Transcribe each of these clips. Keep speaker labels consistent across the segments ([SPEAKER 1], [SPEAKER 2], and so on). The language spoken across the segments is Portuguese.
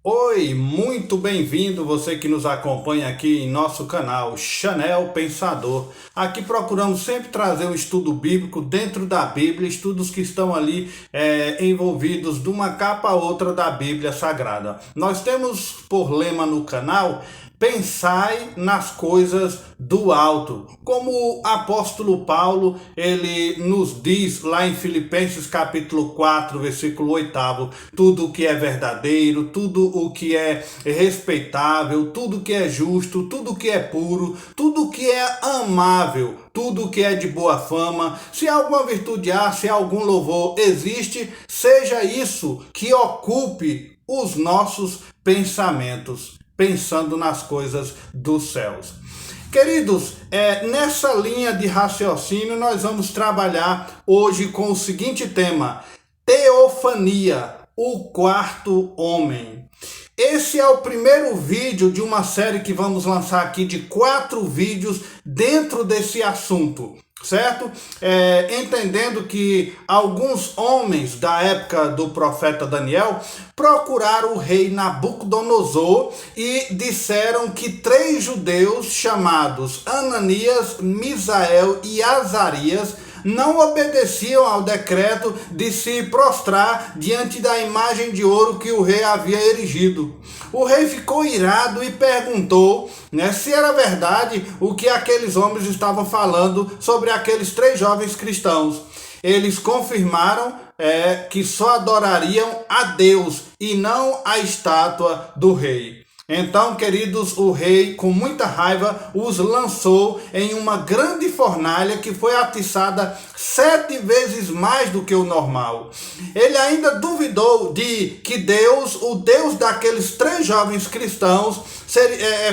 [SPEAKER 1] Oi, muito bem-vindo você que nos acompanha aqui em nosso canal Chanel Pensador. Aqui procuramos sempre trazer um estudo bíblico dentro da Bíblia, estudos que estão ali envolvidos de uma capa a outra da Bíblia Sagrada. Nós temos por lema no canal: pensai nas coisas do alto. Como o apóstolo Paulo, ele nos diz lá em Filipenses capítulo 4, versículo 8, tudo o que é verdadeiro, tudo o que é respeitável, tudo o que é justo, tudo o que é puro, tudo o que é amável, tudo o que é de boa fama, se alguma virtude há, se algum louvor existe, seja isso que ocupe os nossos pensamentos, pensando nas coisas dos céus. Queridos, nessa linha de raciocínio nós vamos trabalhar hoje com o seguinte tema: teofania, o quarto homem. Esse é o primeiro vídeo de uma série que vamos lançar aqui de 4 vídeos dentro desse assunto, certo? Entendendo que alguns homens da época do profeta Daniel procuraram o rei Nabucodonosor e disseram que 3 judeus chamados Ananias, Misael e Azarias não obedeciam ao decreto de se prostrar diante da imagem de ouro que o rei havia erigido. O rei ficou irado e perguntou, se era verdade o que aqueles homens estavam falando sobre aqueles 3 jovens cristãos. Eles confirmaram que só adorariam a Deus e não a estátua do rei. Então, queridos, o rei, com muita raiva, os lançou em uma grande fornalha que foi atiçada 7 vezes mais do que o normal. Ele ainda duvidou de que Deus, o Deus daqueles 3 jovens cristãos,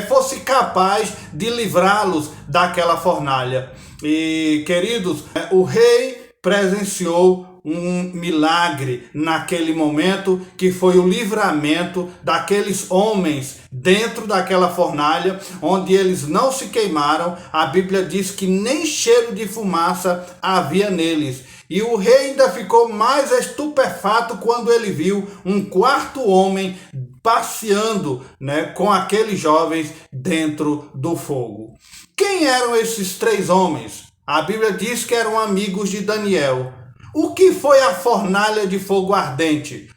[SPEAKER 1] fosse capaz de livrá-los daquela fornalha. E, queridos, o rei presenciou um milagre naquele momento, que foi o livramento daqueles homens dentro daquela fornalha, onde eles não se queimaram. A Bíblia diz que nem cheiro de fumaça havia neles. E o rei ainda ficou mais estupefato quando ele viu um 4º homem passeando, com aqueles jovens dentro do fogo. Quem eram esses 3 homens? A Bíblia diz que eram amigos de Daniel. O que foi a fornalha de fogo ardente?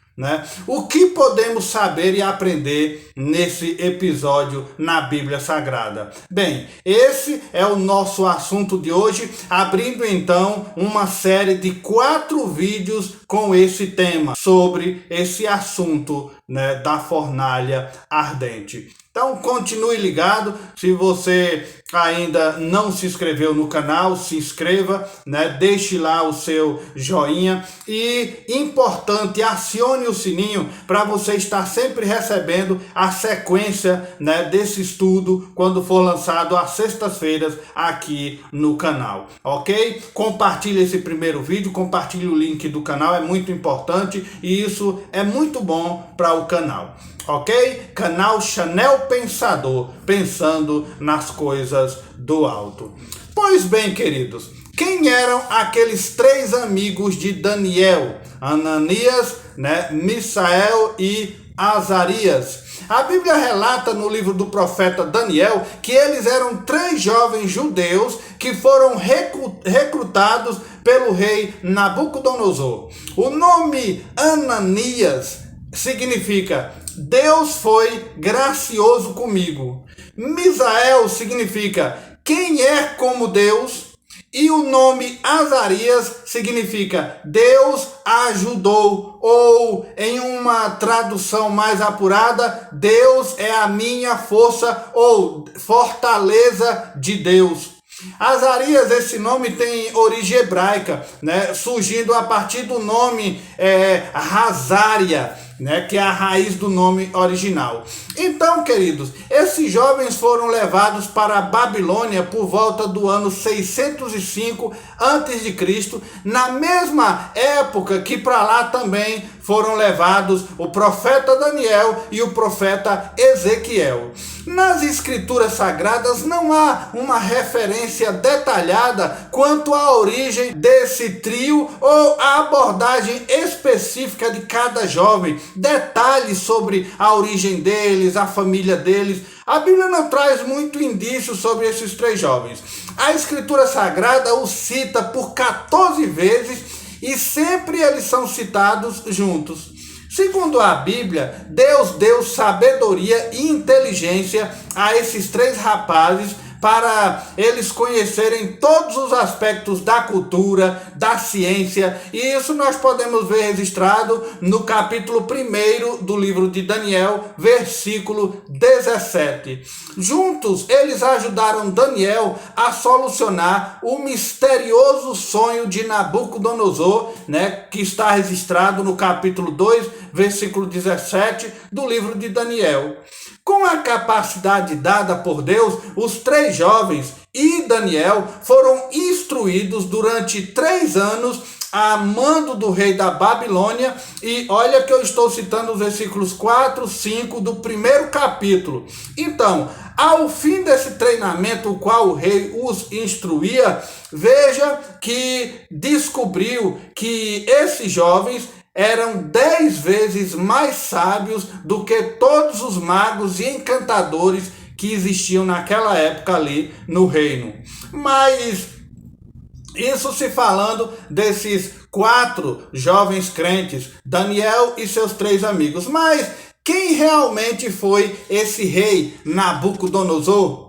[SPEAKER 1] O que podemos saber e aprender nesse episódio na Bíblia Sagrada? Bem, esse é o nosso assunto de hoje, abrindo então uma série de 4 vídeos com esse tema, sobre esse assunto da fornalha ardente. Então continue ligado. Se você ainda não se inscreveu no canal, se inscreva, deixe lá o seu joinha e, importante, acione o sininho para você estar sempre recebendo a sequência desse estudo quando for lançado às sextas-feiras aqui no canal, ok? Compartilhe esse primeiro vídeo, compartilhe o link do canal, é muito importante e isso é muito bom para o canal. Ok? Canal Chanel Pensador, pensando nas coisas do alto. Pois bem, queridos, quem eram aqueles 3 amigos de Daniel? Ananias, Misael e Azarias. A Bíblia relata no livro do profeta Daniel que eles eram 3 jovens judeus que foram recrutados pelo rei Nabucodonosor. O nome Ananias significa Deus foi gracioso comigo. Misael significa quem é como Deus. E o nome Azarias significa Deus ajudou, ou em uma tradução mais apurada, Deus é a minha força, ou fortaleza de Deus. Azarias, esse nome tem origem hebraica, surgindo a partir do nome Razaria, que é a raiz do nome original. Então, queridos, esses jovens foram levados para a Babilônia por volta do ano 605 a.C., na mesma época que para lá também foram levados o profeta Daniel e o profeta Ezequiel. Nas escrituras sagradas não há uma referência detalhada quanto à origem desse trio ou a abordagem específica de cada jovem, detalhes sobre a origem deles, a família deles. A Bíblia não traz muito indício sobre esses três jovens. A escritura sagrada os cita por 14 vezes e sempre eles são citados juntos. Segundo a Bíblia, Deus deu sabedoria e inteligência a esses três rapazes para eles conhecerem todos os aspectos da cultura, da ciência, e isso nós podemos ver registrado no capítulo 1 do livro de Daniel, versículo 17. Juntos, eles ajudaram Daniel a solucionar o misterioso sonho de Nabucodonosor, que está registrado no capítulo 2, versículo 17 do livro de Daniel. Com a capacidade dada por Deus, os três jovens e Daniel foram instruídos durante 3 anos a mando do rei da Babilônia. E olha que eu estou citando os versículos 4, 5 do 1º capítulo. Então, ao fim desse treinamento, o qual o rei os instruía, veja que descobriu que esses jovens eram 10 vezes mais sábios do que todos os magos e encantadores que existiam naquela época ali no reino. Mas isso se falando desses 4 jovens crentes, Daniel e seus 3 amigos. Mas quem realmente foi esse rei Nabucodonosor?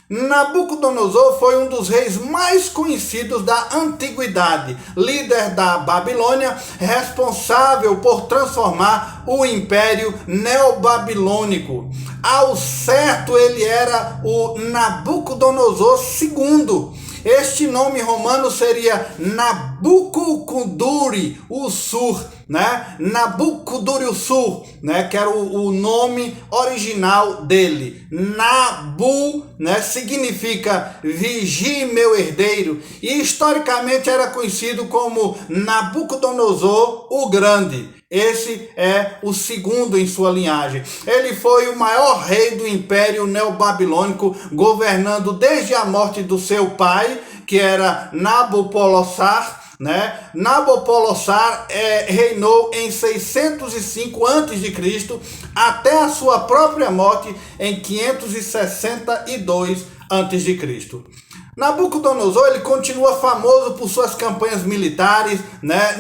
[SPEAKER 1] Nabucodonosor foi um dos reis mais conhecidos da antiguidade, líder da Babilônia, responsável por transformar o Império Neobabilônico. Ao certo, ele era o Nabucodonosor II. Este nome romano seria Nabucodonosor, Nabucodonosor, que era o nome original dele. Nabu, significa vigie meu herdeiro, e historicamente era conhecido como Nabucodonosor o Grande. Esse é o segundo em sua linhagem. Ele foi o maior rei do Império Neobabilônico, governando desde a morte do seu pai, que era Nabopolassar. Nabopolassar reinou em 605 a.C. até a sua própria morte em 562 a.C. Nabucodonosor ele continua famoso por suas campanhas militares,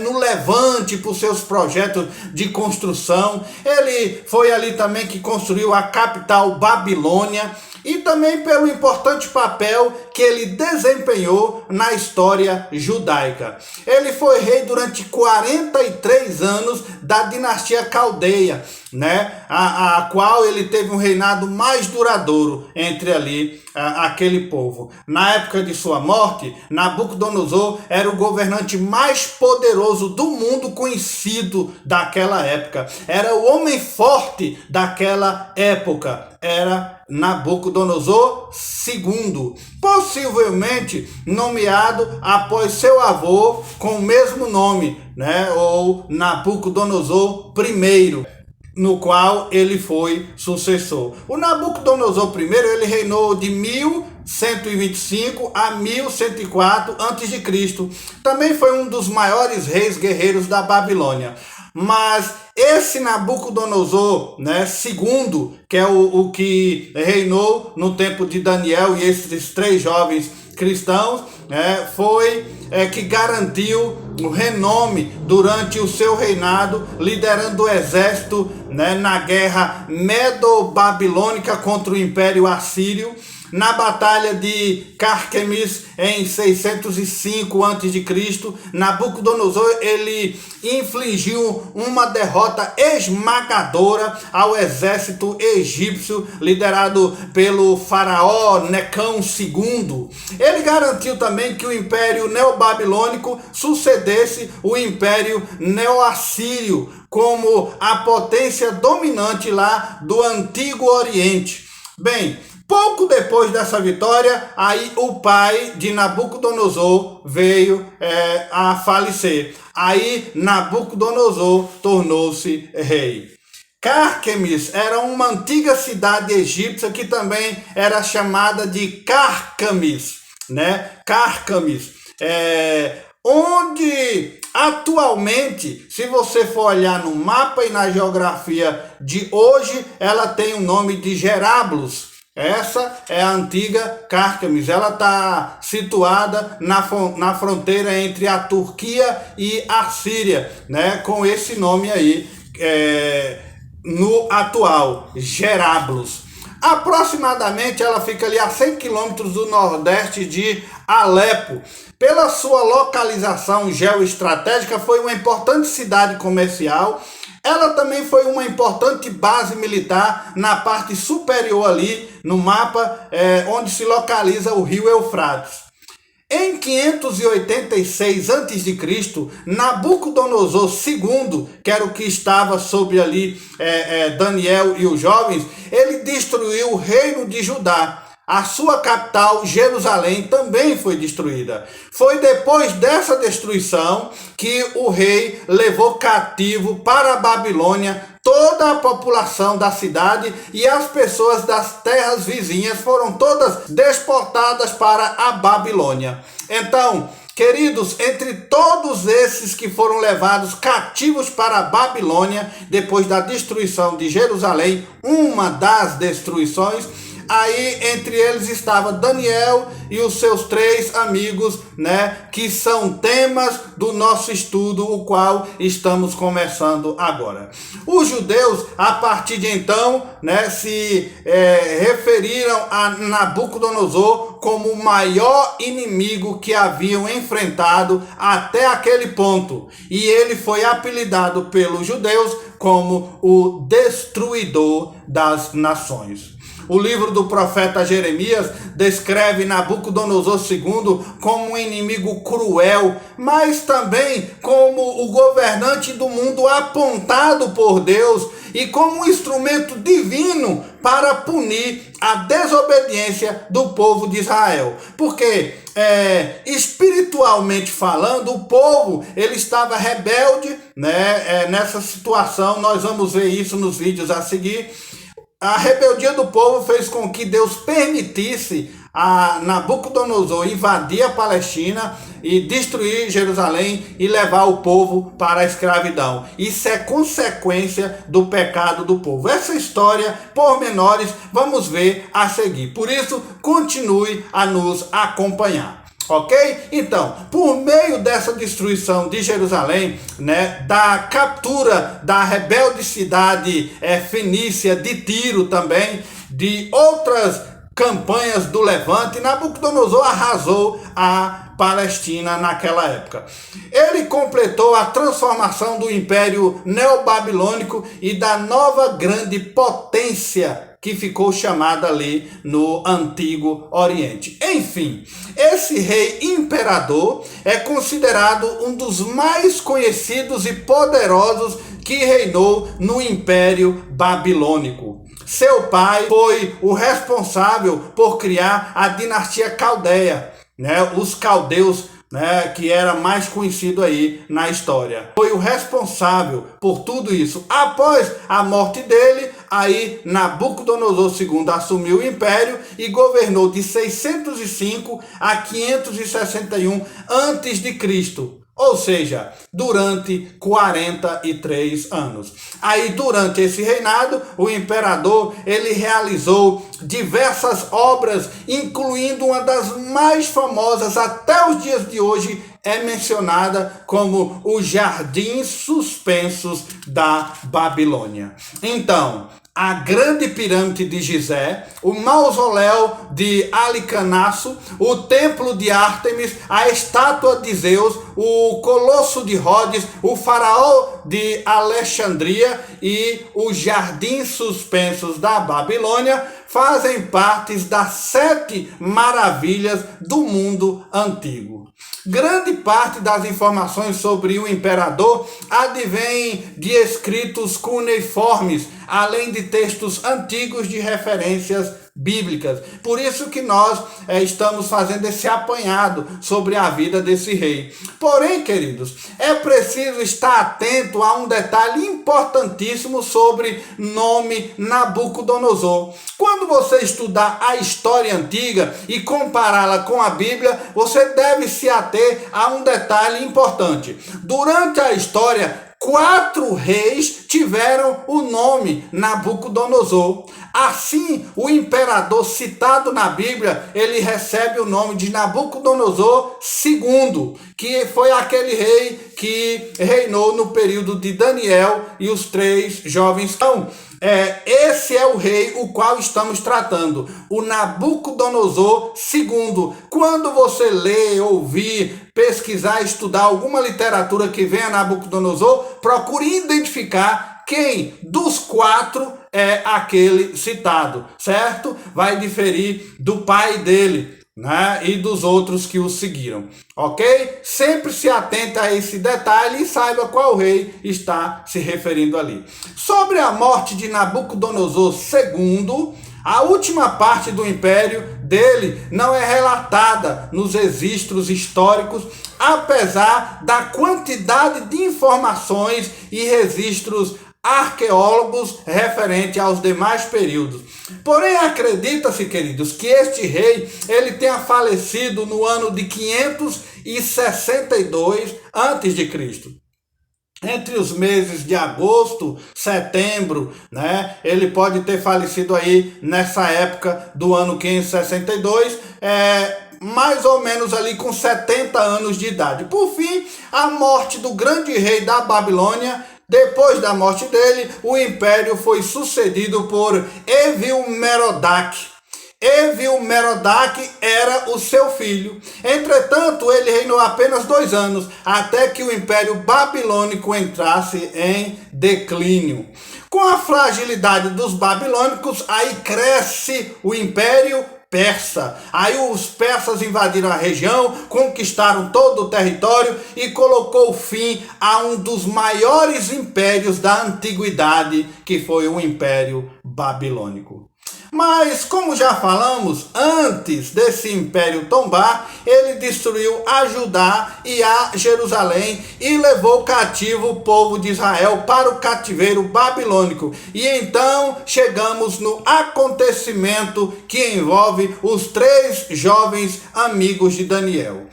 [SPEAKER 1] no Levante, por seus projetos de construção. Ele foi ali também que construiu a capital Babilônia, e também pelo importante papel que ele desempenhou na história judaica. Ele foi rei durante 43 anos da dinastia Caldeia, a qual ele teve um reinado mais duradouro entre ali aquele povo. Na época de sua morte, Nabucodonosor era o governante mais poderoso do mundo conhecido daquela época. Era o homem forte daquela época. Era Nabucodonosor II, possivelmente nomeado após seu avô com o mesmo nome, ou Nabucodonosor I, no qual ele foi sucessor. O Nabucodonosor I ele reinou de 1125 a 1104 a.C. Também foi um dos maiores reis guerreiros da Babilônia. Mas esse Nabucodonosor, II, que é o que reinou no tempo de Daniel e esses 3 jovens cristãos, foi que garantiu o renome durante o seu reinado, liderando o exército na guerra medo-babilônica contra o Império Assírio. Na batalha de Carquemis em 605 a.C., Nabucodonosor ele infligiu uma derrota esmagadora ao exército egípcio liderado pelo faraó Necão II. Ele garantiu também que o Império Neobabilônico sucedesse o Império Neoassírio como a potência dominante lá do Antigo Oriente. Bem, Pouco depois dessa vitória, aí o pai de Nabucodonosor veio a falecer. Aí Nabucodonosor tornou-se rei. Cárquemes era uma antiga cidade egípcia que também era chamada de Cárcamis, né? Cárcamis, onde atualmente, se você for olhar no mapa e na geografia de hoje, ela tem o nome de Gerábulos. Essa é a antiga Cárcamis. Ela está situada na fronteira entre a Turquia e a Síria, né? Com esse nome aí, no atual, Gerábulos. Aproximadamente ela fica ali a 100 quilômetros do nordeste de Alepo. Pela sua localização geoestratégica, foi uma importante cidade comercial. Ela também foi uma importante base militar na parte superior ali no mapa, onde se localiza o rio Eufrates. Em 586 a.C., Nabucodonosor II, que era o que estava sob ali Daniel e os jovens, ele destruiu o reino de Judá. A sua capital, Jerusalém, também foi destruída. Foi depois dessa destruição que o rei levou cativo para a Babilônia toda a população da cidade, e as pessoas das terras vizinhas foram todas deportadas para a Babilônia. Então, queridos, entre todos esses que foram levados cativos para a Babilônia, depois da destruição de Jerusalém, uma das destruições, aí entre eles estava Daniel e os seus 3 amigos, né, que são temas do nosso estudo, o qual estamos começando agora. Os judeus, a partir de então, né, se referiram a Nabucodonosor como o maior inimigo que haviam enfrentado até aquele ponto. E ele foi apelidado pelos judeus como o destruidor das nações. O livro do profeta Jeremias descreve Nabucodonosor II como um inimigo cruel, mas também como o governante do mundo apontado por Deus e como um instrumento divino para punir a desobediência do povo de Israel. Porque, espiritualmente falando, o povo ele estava rebelde, né? Nessa situação, nós vamos ver isso nos vídeos a seguir. A rebeldia do povo fez com que Deus permitisse a Nabucodonosor invadir a Palestina e destruir Jerusalém e levar o povo para a escravidão. Isso é consequência do pecado do povo. Essa história, pormenores, vamos ver a seguir. Por isso, continue a nos acompanhar. Ok? Então, por meio dessa destruição de Jerusalém, né, da captura da rebelde cidade fenícia de Tiro também, de outras campanhas do Levante, Nabucodonosor arrasou a Palestina naquela época. Ele completou a transformação do Império Neobabilônico e da nova grande potência que ficou chamada ali no Antigo Oriente. Enfim, esse rei imperador é considerado um dos mais conhecidos e poderosos que reinou no Império Babilônico. Seu pai foi o responsável por criar a dinastia Caldeia, né? Os caldeus, né, que era mais conhecido aí na história. Foi o responsável por tudo isso. Após a morte dele, aí Nabucodonosor II assumiu o império e governou de 605 a 561 a.C., ou seja, durante 43 anos. Aí, durante esse reinado, o imperador ele realizou diversas obras, incluindo uma das mais famosas até os dias de hoje, é mencionada como os Jardins Suspensos da Babilônia. Então, a grande pirâmide de Gizé, o mausoléu de Alicanaço, o templo de Ártemis, a estátua de Zeus, o colosso de Rhodes, o faraó de Alexandria e os jardins suspensos da Babilônia fazem parte das 7 maravilhas do mundo antigo. Grande parte das informações sobre o imperador advém de escritos cuneiformes, além de textos antigos de referências bíblicas. Por isso que nós estamos fazendo esse apanhado sobre a vida desse rei. Porém, queridos, é preciso estar atento a um detalhe importantíssimo sobre nome Nabucodonosor. Quando você estudar a história antiga e compará-la com a Bíblia, você deve se ater a um detalhe importante. Durante a história, 4 reis tiveram o nome Nabucodonosor. Assim, o imperador citado na Bíblia, ele recebe o nome de Nabucodonosor II, que foi aquele rei que reinou no período de Daniel e os 3 jovens. Então, esse é o rei o qual estamos tratando, o Nabucodonosor II. Quando você ler, ouvir, pesquisar, estudar alguma literatura que venha Nabucodonosor, procure identificar quem dos 4 é aquele citado, certo? Vai diferir do pai dele, né? E dos outros que o seguiram, ok? Sempre se atente a esse detalhe e saiba qual rei está se referindo ali. Sobre a morte de Nabucodonosor II, a última parte do império dele não é relatada nos registros históricos, apesar da quantidade de informações e registros arqueólogos referente aos demais períodos. Porém, acredita-se, queridos, que este rei ele tenha falecido no ano de 562 a.C. Entre os meses de agosto, setembro, né? Ele pode ter falecido aí nessa época do ano 562, mais ou menos ali com 70 anos de idade. Por fim, a morte do grande rei da Babilônia. Depois da morte dele, o império foi sucedido por Evil-Merodach. Evil-Merodach era o seu filho. Entretanto, ele reinou apenas 2 anos, até que o Império Babilônico entrasse em declínio. Com a fragilidade dos babilônicos, aí cresce o Império Persa. Aí os persas invadiram a região, conquistaram todo o território e colocou fim a um dos maiores impérios da antiguidade, que foi o Império Babilônico. Mas, como já falamos, antes desse império tombar, ele destruiu a Judá e a Jerusalém e levou cativo o povo de Israel para o cativeiro babilônico. E então chegamos no acontecimento que envolve os 3 jovens amigos de Daniel.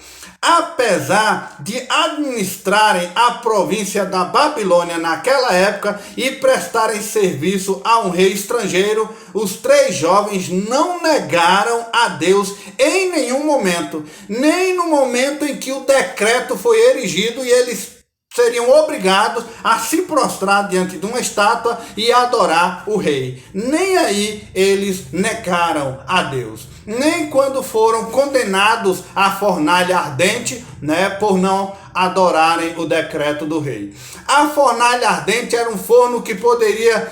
[SPEAKER 1] Apesar de administrarem a província da Babilônia naquela época e prestarem serviço a um rei estrangeiro, os 3 jovens não negaram a Deus em nenhum momento, nem no momento em que o decreto foi erigido e eles seriam obrigados a se prostrar diante de uma estátua e adorar o rei. Nem aí eles negaram a Deus. Nem quando foram condenados à fornalha ardente, né, por não adorarem o decreto do rei. A fornalha ardente era um forno que poderia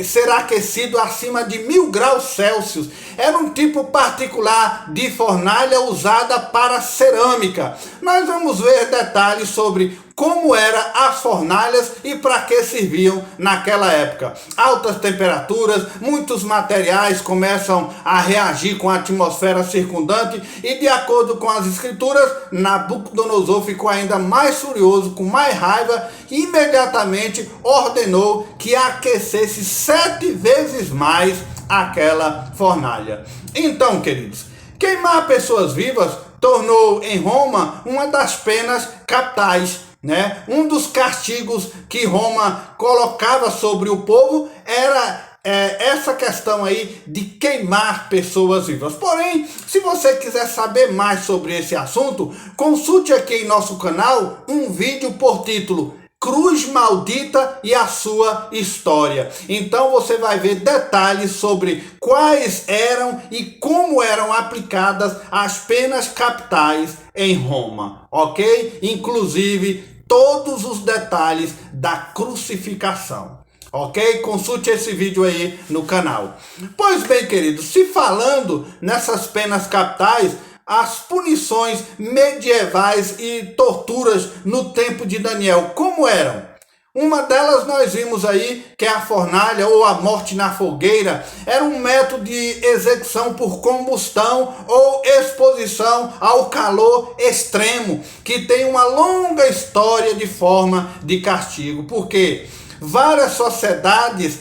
[SPEAKER 1] ser aquecido acima de 1000 graus Celsius. Era um tipo particular de fornalha usada para cerâmica. Nós vamos ver detalhes sobre como eram as fornalhas e para que serviam naquela época. Altas temperaturas, muitos materiais começam a reagir com a atmosfera circundante e, de acordo com as escrituras, Nabucodonosor ficou ainda mais furioso, com mais raiva, e imediatamente ordenou que aquecesse 7 vezes mais aquela fornalha. Então, queridos, queimar pessoas vivas tornou em Roma uma das penas capitais, né? Um dos castigos que Roma colocava sobre o povo era essa questão aí de queimar pessoas vivas. Porém, se você quiser saber mais sobre esse assunto, consulte aqui em nosso canal um vídeo por título Cruz Maldita e a Sua História. Então você vai ver detalhes sobre quais eram e como eram aplicadas as penas capitais em Roma, ok? Inclusive todos os detalhes da crucificação. Ok? Consulte esse vídeo aí no canal. Pois bem, queridos, se falando nessas penas capitais, as punições medievais e torturas no tempo de Daniel, como eram? Uma delas nós vimos aí, que é a fornalha ou a morte na fogueira, era um método de execução por combustão ou exposição ao calor extremo, que tem uma longa história de forma de castigo. Por quê? Várias sociedades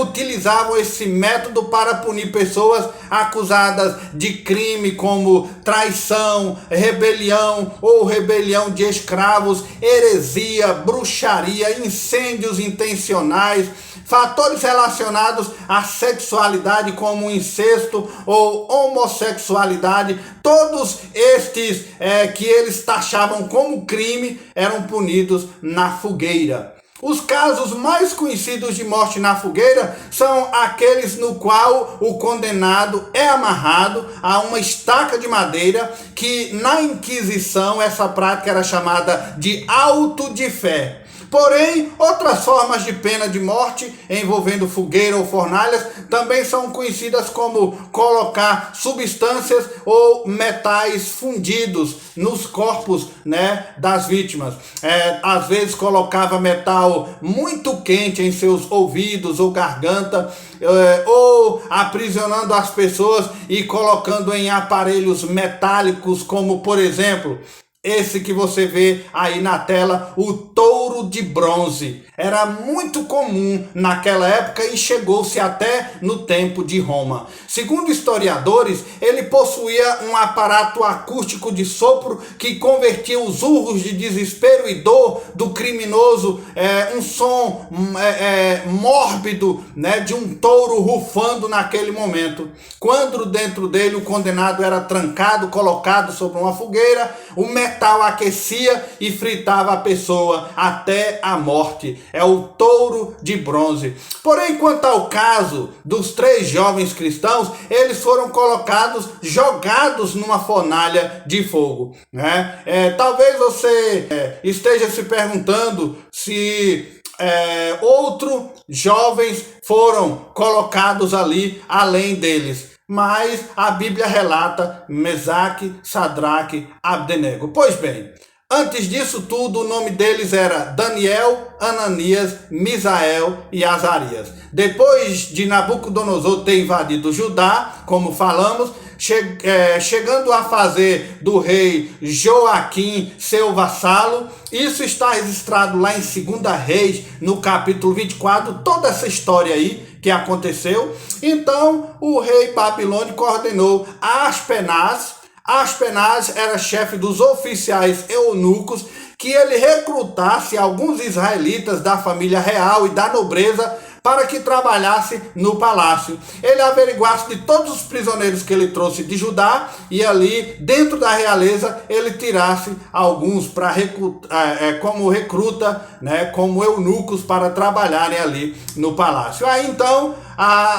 [SPEAKER 1] utilizavam esse método para punir pessoas acusadas de crime como traição, rebelião ou rebelião de escravos, heresia, bruxaria, incêndios intencionais, fatores relacionados à sexualidade como incesto ou homossexualidade. Todos estes que eles taxavam como crime eram punidos na fogueira. Os casos mais conhecidos de morte na fogueira são aqueles no qual o condenado é amarrado a uma estaca de madeira, que na Inquisição essa prática era chamada de auto de fé. Porém, outras formas de pena de morte envolvendo fogueira ou fornalhas também são conhecidas como colocar substâncias ou metais fundidos nos corpos, das vítimas. Às vezes colocava metal muito quente em seus ouvidos ou garganta, ou aprisionando as pessoas e colocando em aparelhos metálicos, como por exemplo esse que você vê aí na tela, o touro de bronze. Era muito comum naquela época e chegou-se até no tempo de Roma. Segundo historiadores, ele possuía um aparato acústico de sopro que convertia os urros de desespero e dor do criminoso, um som mórbido, de um touro rufando naquele momento. Quando dentro dele o condenado era trancado, colocado sobre uma fogueira, o metal aquecia e fritava a pessoa até a morte. É o touro de bronze. Porém, quanto ao caso dos 3 jovens cristãos, eles foram jogados numa fornalha de fogo. Talvez você esteja se perguntando se outros jovens foram colocados ali além deles. Mas a Bíblia relata Mesaque, Sadraque, Abdenego. Pois bem, antes disso tudo, o nome deles era Daniel, Ananias, Misael e Azarias. Depois de Nabucodonosor ter invadido Judá, como falamos, chegando a fazer do rei Joaquim seu vassalo. Isso está registrado lá em 2 Reis, no capítulo 24, toda essa história aí que aconteceu. Então o rei babilônico ordenou a Aspenaz. Aspenaz era chefe dos oficiais eunucos, que ele recrutasse alguns israelitas da família real e da nobreza para que trabalhasse no palácio. Ele averiguasse de todos os prisioneiros que ele trouxe de Judá e ali dentro da realeza ele tirasse alguns para como recruta, como eunucos para trabalharem ali no palácio. Aí então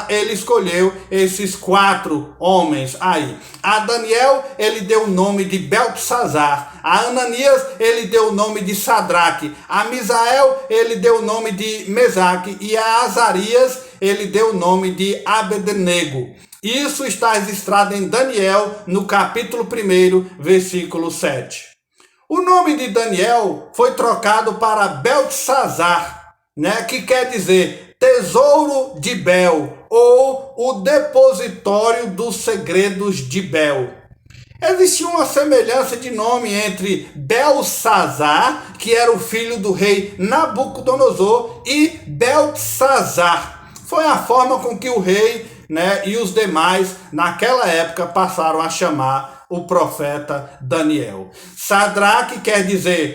[SPEAKER 1] ele escolheu esses 4 homens aí. A Daniel ele deu o nome de Beltesazar. A Ananias ele deu o nome de Sadraque. A Misael ele deu o nome de Mesaque. E a Azarias ele deu o nome de Abdenego. Isso está registrado em Daniel no capítulo 1, versículo 7. O nome de Daniel foi trocado para Beltesazar, que quer dizer tesouro de Bel, ou o depositório dos segredos de Bel. Existia uma semelhança de nome entre Belsazar, que era o filho do rei Nabucodonosor, e Beltesazar. Foi a forma com que o rei, e os demais naquela época passaram a chamar o profeta Daniel. Sadraque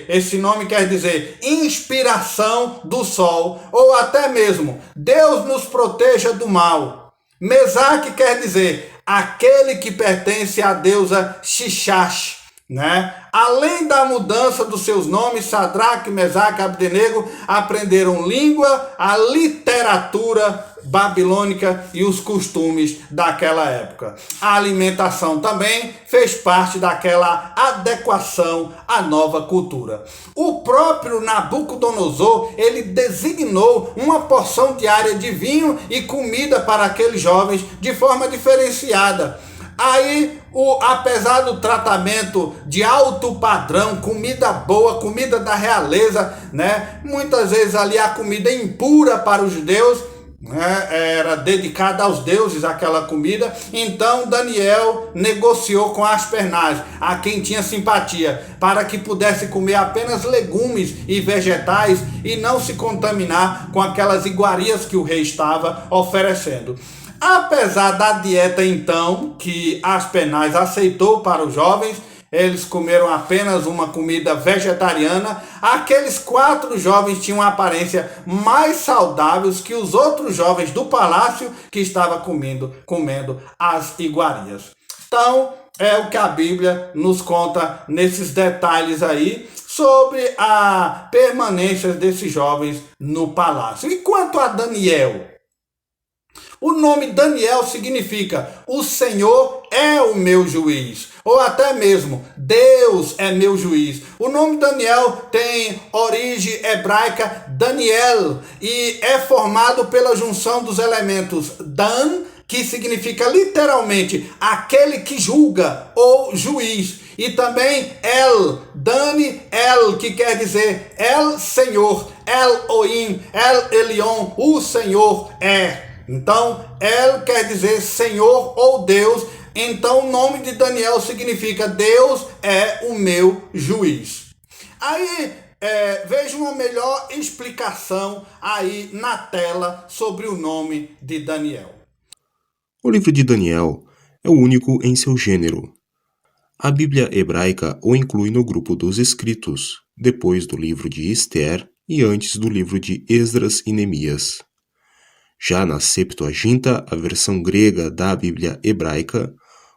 [SPEAKER 1] esse nome quer dizer inspiração do sol, ou até mesmo Deus nos proteja do mal. Mesaque quer dizer aquele que pertence à deusa Shishak. Além da mudança dos seus nomes, Sadraque, Mesaque e Abdenego aprenderam língua, a literatura babilônica e os costumes daquela época. A alimentação também fez parte daquela adequação à nova cultura. O próprio Nabucodonosor, ele designou uma porção diária de vinho e comida para aqueles jovens de forma diferenciada. Aí, apesar do tratamento de alto padrão, comida boa, comida da realeza, né? Muitas vezes ali a comida impura para os judeus, né? Era dedicada aos deuses aquela comida. Então Daniel negociou com Aspenaz, a quem tinha simpatia, para que pudesse comer apenas legumes e vegetais e não se contaminar com aquelas iguarias que o rei estava oferecendo. Apesar da dieta, então, que Aspenaz aceitou para os jovens, eles comeram apenas uma comida vegetariana. Aqueles 4 jovens tinham uma aparência mais saudáveis que os outros jovens do palácio que estavam comendo as iguarias. Então, é o que a Bíblia nos conta nesses detalhes aí sobre a permanência desses jovens no palácio. E quanto a Daniel? O nome Daniel significa o Senhor é o meu juiz, ou até mesmo Deus é meu juiz. O nome Daniel tem origem hebraica Daniel e é formado pela junção dos elementos Dan, que significa literalmente aquele que julga ou juiz, e também El, Daniel, que quer dizer El Senhor, Elohim, El Elyon, o Senhor é. Então, El quer dizer Senhor ou Deus. Então, o nome de Daniel significa Deus é o meu juiz. Aí, veja uma melhor explicação aí na tela sobre o nome de Daniel.
[SPEAKER 2] O livro de Daniel é o único em seu gênero. A Bíblia hebraica o inclui no grupo dos escritos, depois do livro de Ester e antes do livro de Esdras e Neemias. Já na Septuaginta, a versão grega da Bíblia hebraica,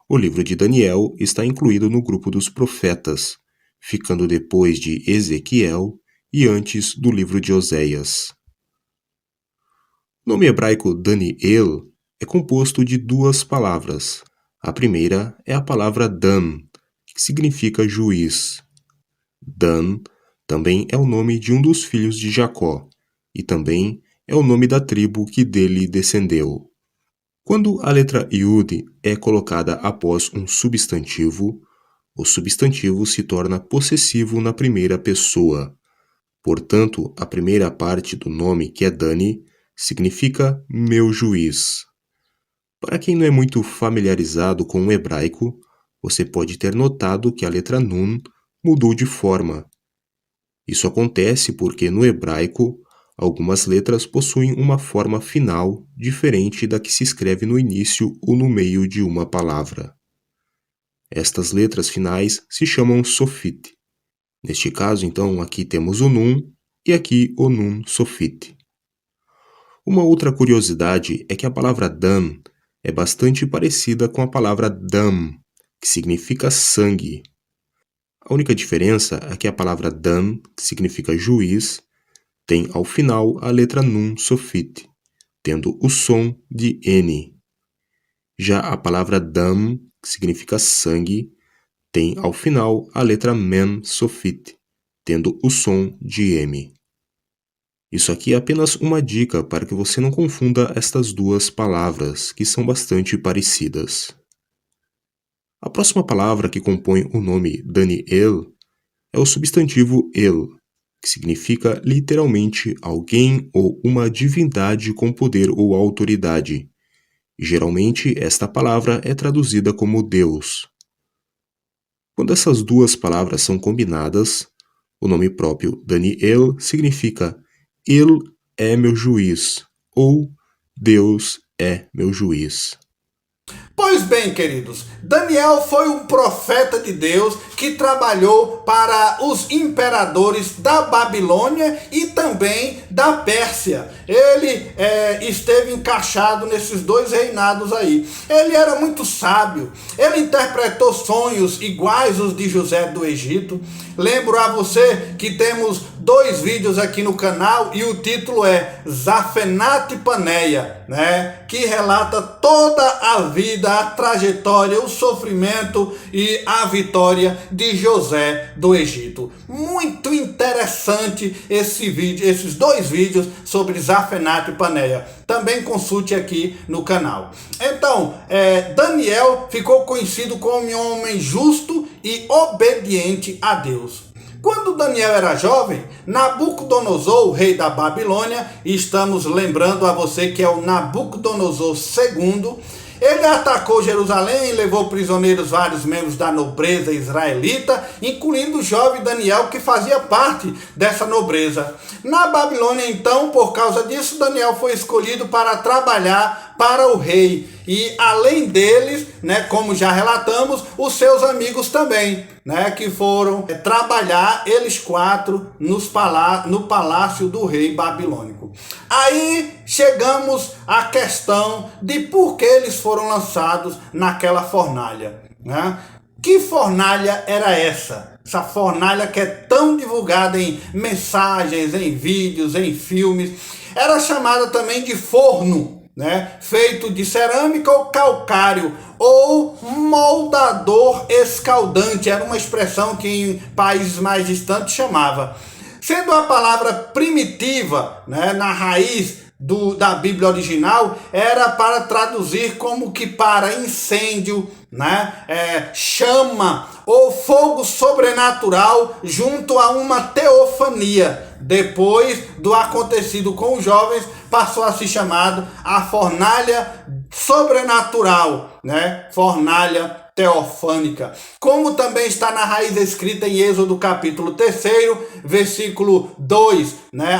[SPEAKER 2] o livro de Daniel está incluído no grupo dos profetas, ficando depois de Ezequiel e antes do livro de Oséias. O nome hebraico Daniel é composto de 2 palavras. A primeira é a palavra Dan, que significa juiz. Dan também é o nome de um dos filhos de Jacó, e também é o nome da tribo que dele descendeu. Quando a letra Yud é colocada após um substantivo, o substantivo se torna possessivo na primeira pessoa. Portanto, a primeira parte do nome, que é Dani, significa meu juiz. Para quem não é muito familiarizado com o hebraico, você pode ter notado que a letra Nun mudou de forma. Isso acontece porque no hebraico, algumas letras possuem uma forma final diferente da que se escreve no início ou no meio de uma palavra. Estas letras finais se chamam sofit. Neste caso, então, aqui temos o Nun e aqui o Nun sofit. Uma outra curiosidade é que a palavra Dan é bastante parecida com a palavra Dam, que significa sangue. A única diferença é que a palavra Dan, que significa juiz, tem ao final a letra Nun sofit, tendo o som de N. Já a palavra Dam, que significa sangue, tem ao final a letra Men sofit, tendo o som de M. Isso aqui é apenas uma dica para que você não confunda estas 2 palavras, que são bastante parecidas. A próxima palavra que compõe o nome Daniel é o substantivo El, que significa literalmente alguém ou uma divindade com poder ou autoridade. Geralmente, esta palavra é traduzida como Deus. Quando essas 2 palavras são combinadas, o nome próprio Daniel significa Ele é meu juiz, ou Deus é meu juiz.
[SPEAKER 1] Pois bem, queridos, Daniel foi um profeta de Deus que trabalhou para os imperadores da Babilônia e também da Pérsia. Ele esteve encaixado nesses 2 reinados aí. Ele era muito sábio, ele interpretou sonhos iguais os de José do Egito. Lembro a você que temos 2 vídeos aqui no canal e o título é Zafenat Paneia, né? Que relata toda a vida, a trajetória, o sofrimento e a vitória de José do Egito. Muito interessante esses 2 vídeos sobre Zafenat Paneia. Também consulte aqui no canal. Então, Então, Daniel ficou conhecido como um homem justo e obediente a Deus. Quando Daniel era jovem, Nabucodonosor, o rei da Babilônia, e estamos lembrando a você que é o Nabucodonosor II, ele atacou Jerusalém e levou prisioneiros vários membros da nobreza israelita, incluindo o jovem Daniel, que fazia parte dessa nobreza. Na Babilônia, então, por causa disso, Daniel foi escolhido para trabalhar para o rei. E além deles, como já relatamos, os seus amigos também, que foram trabalhar, eles quatro, no palácio do rei babilônico. Aí chegamos à questão de por que eles foram lançados naquela fornalha. Que fornalha era essa? Essa fornalha que é tão divulgada em mensagens, em vídeos, em filmes. Era chamada também de forno, feito de cerâmica ou calcário, ou moldador escaldante. Era uma expressão que em países mais distantes chamava. Sendo a palavra primitiva, na raiz da Bíblia original, era para traduzir como que para incêndio, chama ou fogo sobrenatural junto a uma teofania. Depois do acontecido com os jovens, passou a ser chamado a fornalha sobrenatural, fornalha teofânica, como também está na raiz escrita em Êxodo capítulo 3, versículo 2,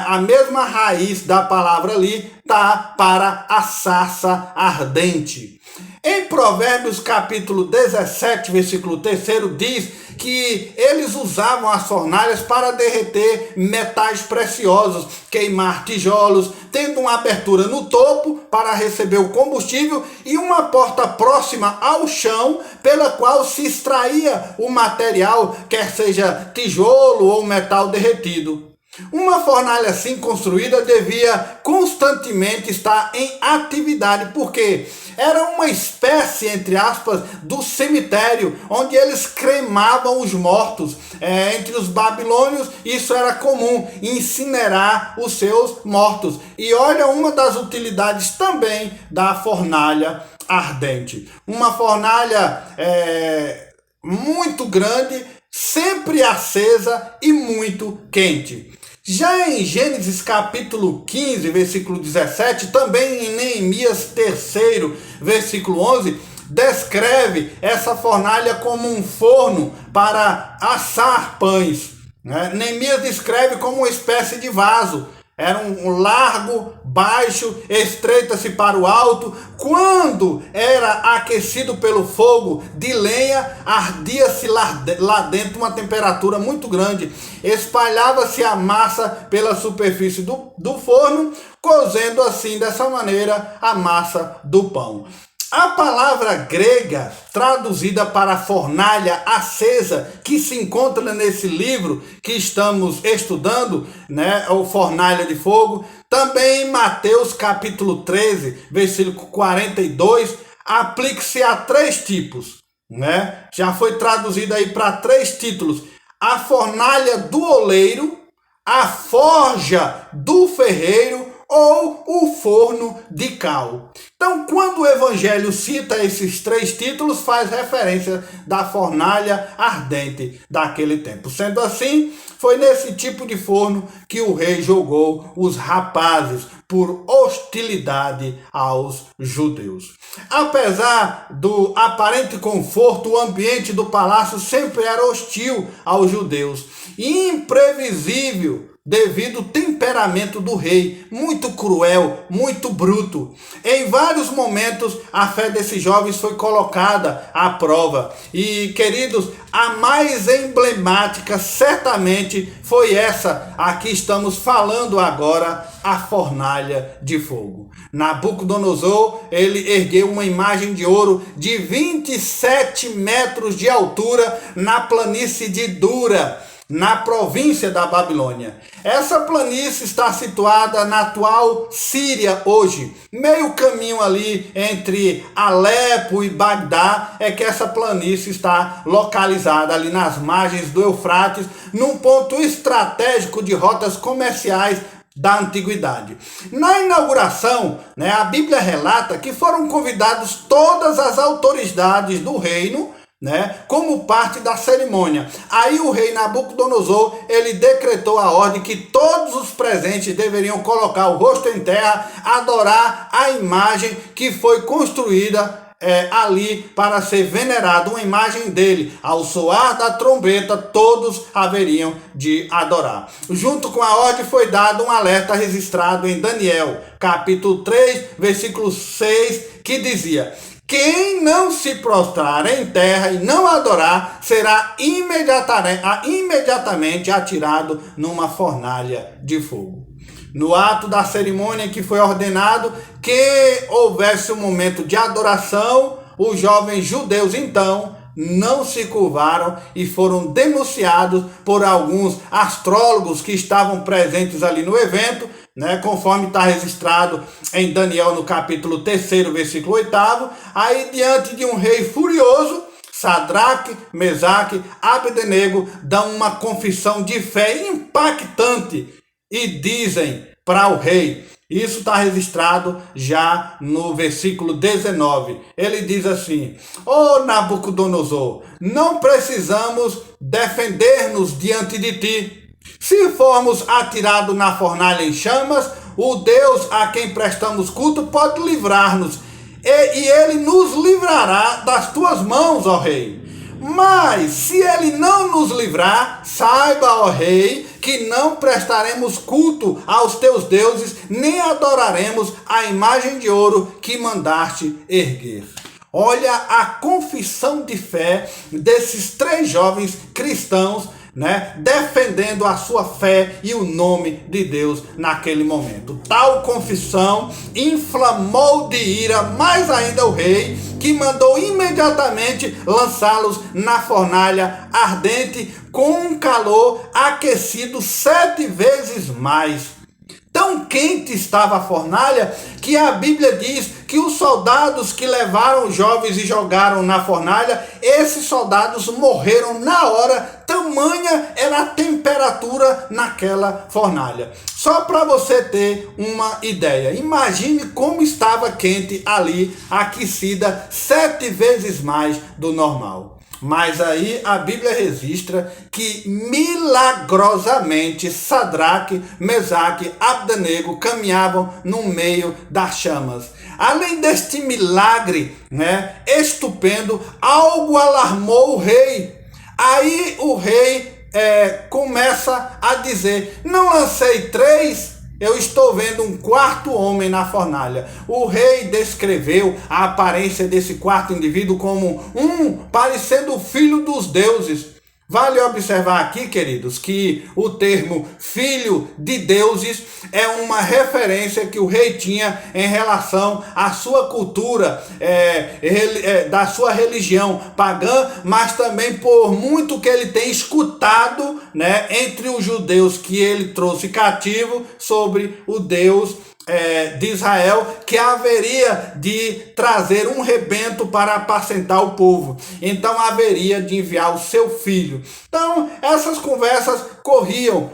[SPEAKER 1] a mesma raiz da palavra ali está para a sarça ardente. Em Provérbios capítulo 17, versículo 3, diz que eles usavam as fornalhas para derreter metais preciosos, queimar tijolos, tendo uma abertura no topo para receber o combustível e uma porta próxima ao chão pela qual se extraía o material, quer seja tijolo ou metal derretido. Uma fornalha assim construída devia constantemente estar em atividade, porque era uma espécie, entre aspas, do cemitério, onde eles cremavam os mortos. Entre os babilônios, isso era comum, incinerar os seus mortos. E olha uma das utilidades também da fornalha ardente. Uma fornalha muito grande, sempre acesa e muito quente. Já em Gênesis capítulo 15, versículo 17, também em Neemias 3, versículo 11, descreve essa fornalha como um forno para assar pães. Neemias descreve como uma espécie de vaso. Era um largo, baixo, estreita-se para o alto. Quando era aquecido pelo fogo de lenha, ardia-se lá dentro uma temperatura muito grande. Espalhava-se a massa pela superfície do forno, cozendo assim, dessa maneira, a massa do pão. A palavra grega traduzida para fornalha acesa, que se encontra nesse livro que estamos estudando, ou fornalha de fogo, também em Mateus capítulo 13, versículo 42, aplica-se a 3 tipos. Já foi traduzido aí para 3 títulos: a fornalha do oleiro, a forja do ferreiro ou o forno de cal. Então, quando o Evangelho cita esses 3 títulos, faz referência da fornalha ardente daquele tempo. Sendo assim, foi nesse tipo de forno que o rei jogou os rapazes por hostilidade aos judeus. Apesar do aparente conforto, o ambiente do palácio sempre era hostil aos judeus e imprevisível, devido ao temperamento do rei, muito cruel, muito bruto. Em vários momentos, a fé desses jovens foi colocada à prova. E, queridos, a mais emblemática certamente foi essa a que estamos falando agora, a fornalha de fogo. Nabucodonosor, ele ergueu uma imagem de ouro de 27 metros de altura na planície de Dura, na província da Babilônia. Essa planície está situada na atual Síria hoje. Meio caminho ali entre Alepo e Bagdá é que essa planície está localizada ali nas margens do Eufrates, num ponto estratégico de rotas comerciais da antiguidade. Na inauguração, a Bíblia relata que foram convidados todas as autoridades do reino, como parte da cerimônia. Aí o rei Nabucodonosor, ele decretou a ordem que todos os presentes deveriam colocar o rosto em terra, adorar a imagem que foi construída ali para ser venerado, uma imagem dele. Ao soar da trombeta, todos haveriam de adorar. Junto com a ordem foi dado um alerta registrado em Daniel, capítulo 3, versículo 6, que dizia: quem não se prostrar em terra e não adorar, será imediatamente atirado numa fornalha de fogo. No ato da cerimônia que foi ordenado que houvesse um momento de adoração, os jovens judeus então não se curvaram e foram denunciados por alguns astrólogos que estavam presentes ali no evento, conforme está registrado em Daniel no capítulo 3, versículo 8. Aí, diante de um rei furioso, Sadraque, Mesaque, Abdenego dão uma confissão de fé impactante e dizem para o rei, isso está registrado já no versículo 19. Ele diz assim: Ó Nabucodonosor, não precisamos defender-nos diante de ti. Se formos atirados na fornalha em chamas, o Deus a quem prestamos culto pode livrar-nos, e ele nos livrará das tuas mãos, ó rei. Mas se ele não nos livrar, saiba, ó rei, que não prestaremos culto aos teus deuses, nem adoraremos a imagem de ouro que mandaste erguer. Olha a confissão de fé desses 3 jovens cristãos, defendendo a sua fé e o nome de Deus naquele momento. Tal confissão inflamou de ira mais ainda o rei, que mandou imediatamente lançá-los na fornalha ardente com um calor aquecido 7 vezes mais. Tão quente estava a fornalha que a Bíblia diz que os soldados que levaram os jovens e jogaram na fornalha, esses soldados morreram na hora, tamanha era a temperatura naquela fornalha. Só para você ter uma ideia, imagine como estava quente ali, aquecida 7 vezes mais do normal. Mas aí a Bíblia registra que milagrosamente Sadraque, Mesaque, Abdenego caminhavam no meio das chamas. Além deste milagre, estupendo, algo alarmou o rei. Aí o rei começa a dizer: não lancei 3? Eu estou vendo um 4º homem na fornalha. O rei descreveu a aparência desse 4º indivíduo como parecendo o filho dos deuses. Vale observar aqui, queridos, que o termo filho de deuses é uma referência que o rei tinha em relação à sua cultura, da sua religião pagã, mas também por muito que ele tem escutado, entre os judeus que ele trouxe cativo sobre o Deus de Israel, que haveria de trazer um rebento para apacentar o povo. Então haveria de enviar o seu filho. Então essas conversas corriam,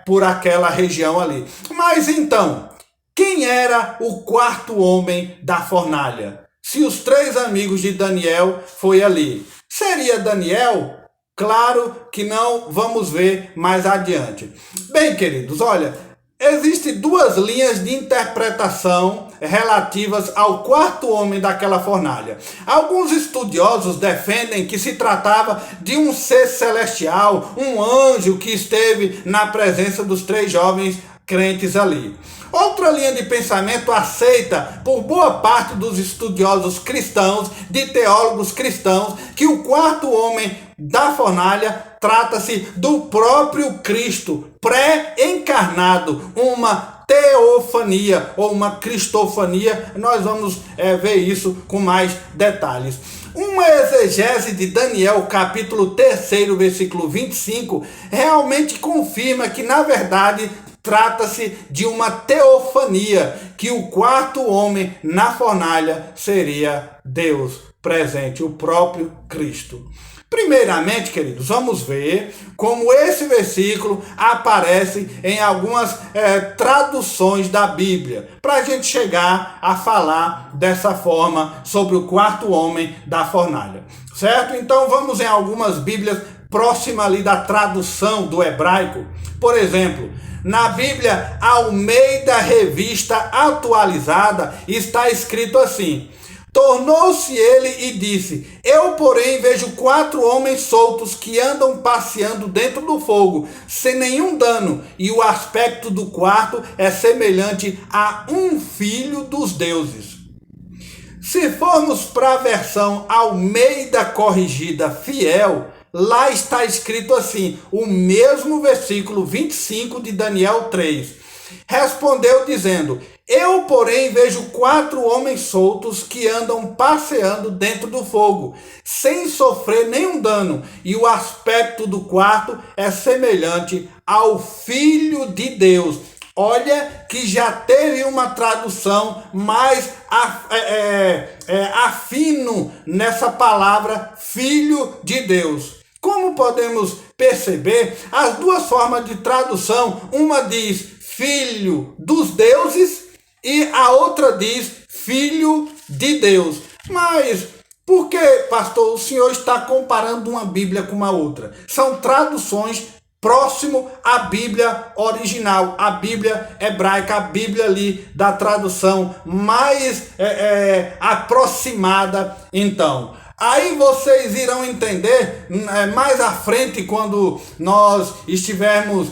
[SPEAKER 1] por aquela região ali. Mas então, quem era o 4º homem da fornalha? Se os 3 amigos de Daniel foi ali, seria Daniel? Claro que não, vamos ver mais adiante. Bem, queridos, olha, existem 2 linhas de interpretação relativas ao 4º homem daquela fornalha. Alguns estudiosos defendem que se tratava de um ser celestial, um anjo que esteve na presença dos 3 jovens crentes ali. Outra linha de pensamento aceita por boa parte dos estudiosos cristãos, de teólogos cristãos, que o 4º homem da fornalha trata-se do próprio Cristo pré-encarnado, uma teofania ou uma cristofania. Nós vamos ver isso com mais detalhes. Uma exegese de Daniel, capítulo 3, versículo 25, realmente confirma que, na verdade, trata-se de uma teofania, que o 4º homem na fornalha seria Deus presente, o próprio Cristo. Primeiramente, queridos, vamos ver como esse versículo aparece em algumas traduções da Bíblia, para a gente chegar a falar dessa forma sobre o quarto homem da fornalha, certo? Então vamos em algumas Bíblias próximas ali da tradução do hebraico. Por exemplo, na Bíblia Almeida Revista Atualizada está escrito assim: tornou-se ele e disse: eu, porém, vejo 4 homens soltos que andam passeando dentro do fogo, sem nenhum dano, e o aspecto do quarto é semelhante a um filho dos deuses. Se formos para a versão Almeida Corrigida Fiel, lá está escrito assim, o mesmo versículo 25 de Daniel 3. Respondeu dizendo: eu, porém, vejo 4 homens soltos que andam passeando dentro do fogo, sem sofrer nenhum dano, e o aspecto do quarto é semelhante ao Filho de Deus. Olha que já teve uma tradução mais afino nessa palavra Filho de Deus. Como podemos perceber, as duas formas de tradução, uma diz Filho dos deuses e a outra diz Filho de Deus. Mas por que, pastor, o senhor está comparando uma Bíblia com uma outra? São traduções próximo à Bíblia original, a Bíblia hebraica, a Bíblia ali da tradução mais aproximada. Então, aí vocês irão entender mais à frente, quando nós estivermos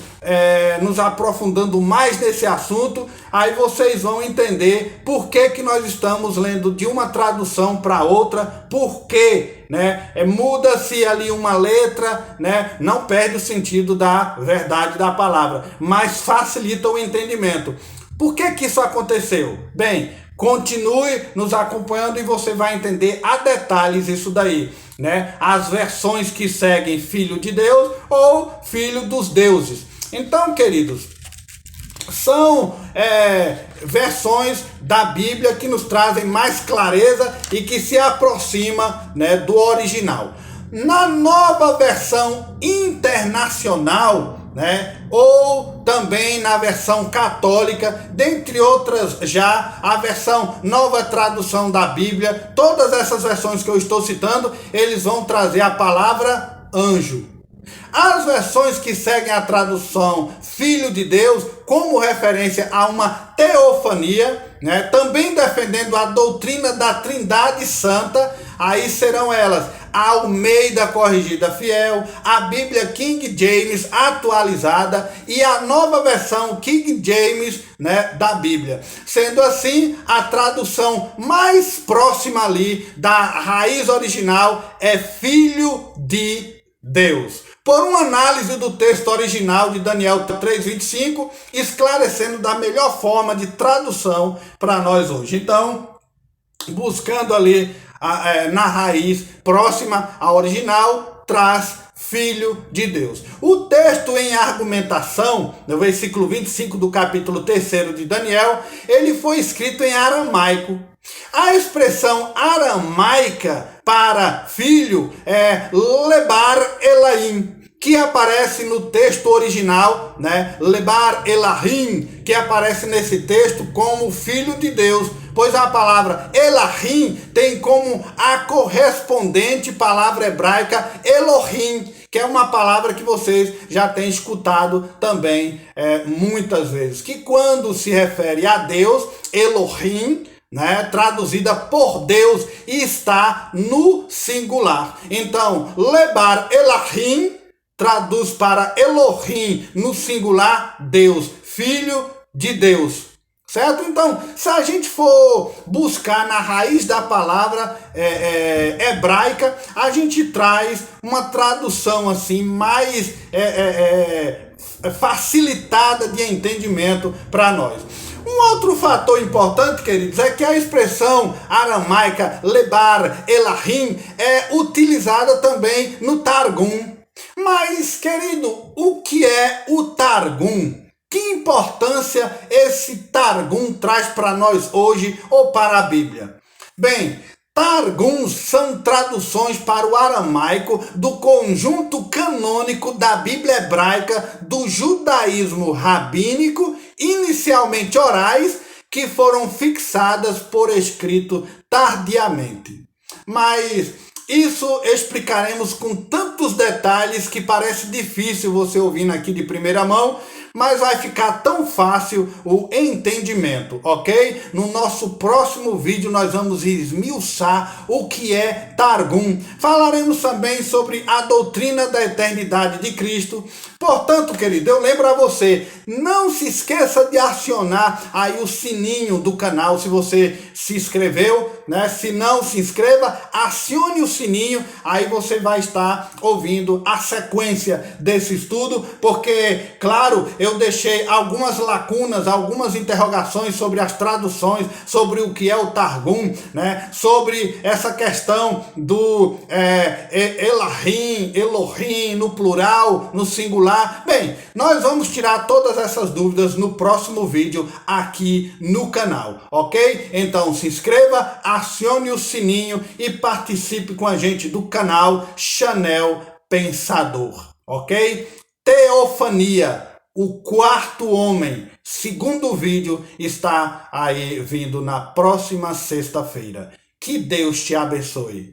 [SPEAKER 1] nos aprofundando mais nesse assunto, aí vocês vão entender por que nós estamos lendo de uma tradução para outra, por quê, né? Muda-se ali uma letra, né? Não perde o sentido da verdade da palavra, mas facilita o entendimento. Por que isso aconteceu? Bem, continue nos acompanhando e você vai entender a detalhes isso daí, né? As versões que seguem Filho de Deus ou Filho dos deuses. Então, queridos, são versões da Bíblia que nos trazem mais clareza e que se aproxima, né, do original. Na Nova Versão Internacional, né, ou também na versão católica, dentre outras já, a versão Nova Tradução da Bíblia, todas essas versões que eu estou citando, eles vão trazer a palavra anjo. As versões que seguem a tradução Filho de Deus, como referência a uma teofania, né, também defendendo a doutrina da Trindade Santa, aí serão elas a Almeida Corrigida Fiel, a Bíblia King James Atualizada e a nova versão King James, né, da Bíblia. Sendo assim, a tradução mais próxima ali da raiz original é Filho de Deus. Por uma análise do texto original de Daniel 3:25, esclarecendo da melhor forma de tradução para nós hoje. Então, buscando ali na raiz próxima à original, traz Filho de Deus. O texto em argumentação, no versículo 25 do capítulo 3 de Daniel, ele foi escrito em aramaico. A expressão aramaica para filho é Lebar Elaim, que aparece no texto original, né? Lebar Elahim, que aparece nesse texto como Filho de Deus, pois a palavra Elahim tem como a correspondente palavra hebraica Elohim, que é uma palavra que vocês já têm escutado também muitas vezes, que quando se refere a Deus, Elohim, né, traduzida por Deus, e está no singular. Então, Lebar Elahim traduz para Elohim, no singular, Deus, Filho de Deus. Certo? Então, se a gente for buscar na raiz da palavra hebraica, a gente traz uma tradução assim mais facilitada de entendimento para nós. Um outro fator importante, queridos, é que a expressão aramaica Lebar Elahim é utilizada também no Targum. Mas, querido, o que é o Targum? Que importância esse Targum traz para nós hoje ou para a Bíblia? Bem, Targums são traduções para o aramaico do conjunto canônico da Bíblia hebraica do judaísmo rabínico, inicialmente orais, que foram fixadas por escrito tardiamente. Mas isso explicaremos com tantos detalhes que parece difícil você ouvindo aqui de primeira mão, mas vai ficar tão fácil o entendimento, ok? No nosso próximo vídeo nós vamos esmiuçar o que é Targum. Falaremos também sobre a doutrina da eternidade de Cristo. Portanto, querido, eu lembro a você, não se esqueça de acionar aí o sininho do canal se você se inscreveu, né? Se não se inscreva, acione o sininho, aí você vai estar ouvindo a sequência desse estudo, porque, claro, eu deixei algumas lacunas, algumas interrogações sobre as traduções, sobre o que é o Targum, né? Sobre essa questão do Elohim, no plural, no singular. Bem, nós vamos tirar todas essas dúvidas no próximo vídeo aqui no canal, ok? Então se inscreva, acione o sininho e participe com a gente do canal Chanel Pensador, ok? Teofania, o quarto homem, segundo vídeo, está aí vindo na próxima sexta-feira. Que Deus te abençoe.